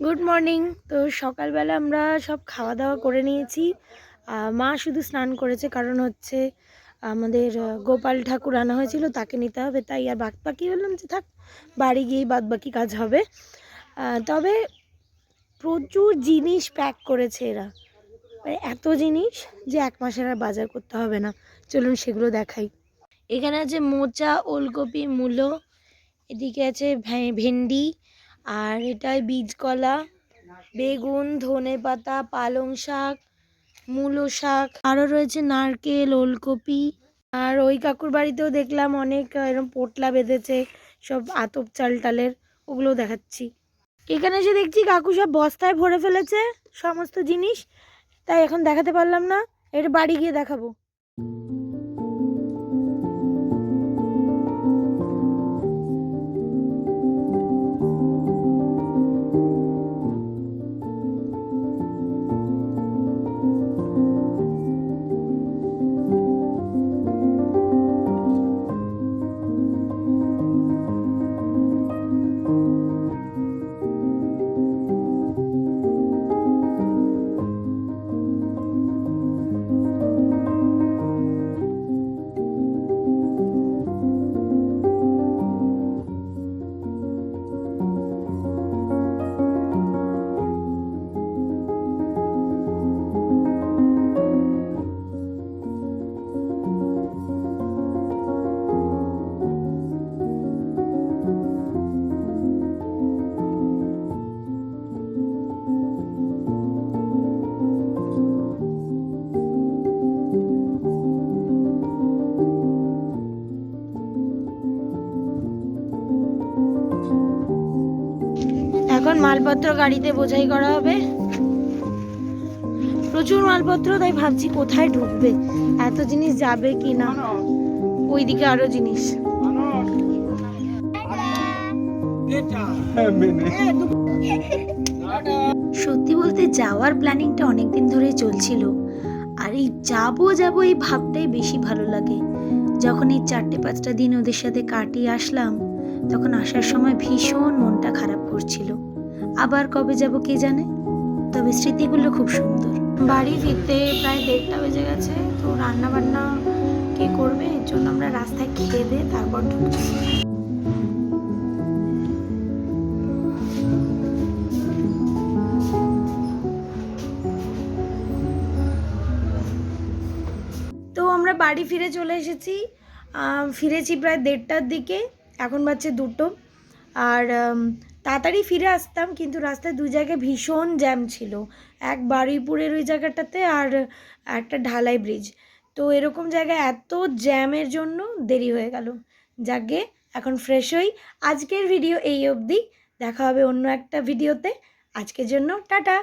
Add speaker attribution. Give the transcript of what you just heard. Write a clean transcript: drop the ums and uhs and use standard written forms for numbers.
Speaker 1: Good morning. তো সকালবেলা আমরা সব খাওয়া দাওয়া করে নিয়েছি। মা শুধু স্নান করেছে, কারণ হচ্ছে আমাদের গোপাল ঠাকুর আনা হয়েছিল, তাকে নিতে হবে। তাই আর বাকি বললাম যে থাক, বাড়ি গিয়েই বাকি কাজ হবে। তবে প্রচুর জিনিস প্যাক করেছে এরা, মানে এত জিনিস যে 1 মাসের আর বাজার করতে হবে না। চলুন সেগুলো দেখাই। এখানে আছে মোচা, ওলকপি, মূলো, এদিকে আছে ভেন্ডি, আর এটাই বীজকলা, বেগুন, ধনেপাতা, পালং শাক, মূলো শাক, আরও রয়েছে নারকেল, ওলকপি। আর ওই কাকুর বাড়িতেও দেখলাম অনেক এরকম পোটলা বেঁধেছে, সব আতপ চাল টালের, ওগুলোও দেখাচ্ছি। এখানে এসে দেখছি কাকু সব বস্তায় ভরে ফেলেছে সমস্ত জিনিস, তাই এখন দেখাতে পারলাম না, এটা বাড়ি গিয়ে দেখাবো। এখন মালপত্র গাড়িতে বোঝাই করা হবে, প্রচুর মালপত্র, তাই ভাবছি কোথায় ঢুকবে, এত জিনিস যাবে কি না। ওইদিকে আরো জিনিস। সত্যি বলতে যাওয়ার প্ল্যানিংটা অনেকদিন ধরে চলছিল, আর এই যাবো এই ভাবটাই বেশি ভালো লাগে। যখন এই 4-5টা দিন ওদের সাথে কাটিয়ে আসলাম, তখন আসার সময় ভীষণ মনটা খারাপ করছিল। আবার কবে যাব কে জানে, তবে স্মৃতিগুলো খুব সুন্দর। বাড়ি ফিরতে প্রায় 1:30 বেজে গেছে। তো রান্না বান্না কে করবে, এর জন্য আমরা রাস্তায় খেয়ে দিয়ে তারপর ঢুকছি। তো আমরা বাড়ি ফিরে চলে এসেছি, ফিরেছি প্রায় 1:30টার দিকে, এখন বাজছে 2টো। আর তাড়াতাড়ি ফিরে আসতাম, কিন্তু রাস্তায় 2 জায়গায় ভীষণ জ্যাম ছিল, এক বারুইপুরের ওই জায়গাটাতে, আর একটা ঢালাই ব্রিজ। তো এরকম জায়গায় এত জ্যামের জন্য দেরি হয়ে গেল। যাকে এখন ফ্রেশ হই। আজকের ভিডিও এই অবধি, দেখা হবে অন্য একটা ভিডিওতে। আজকের জন্য টাটা।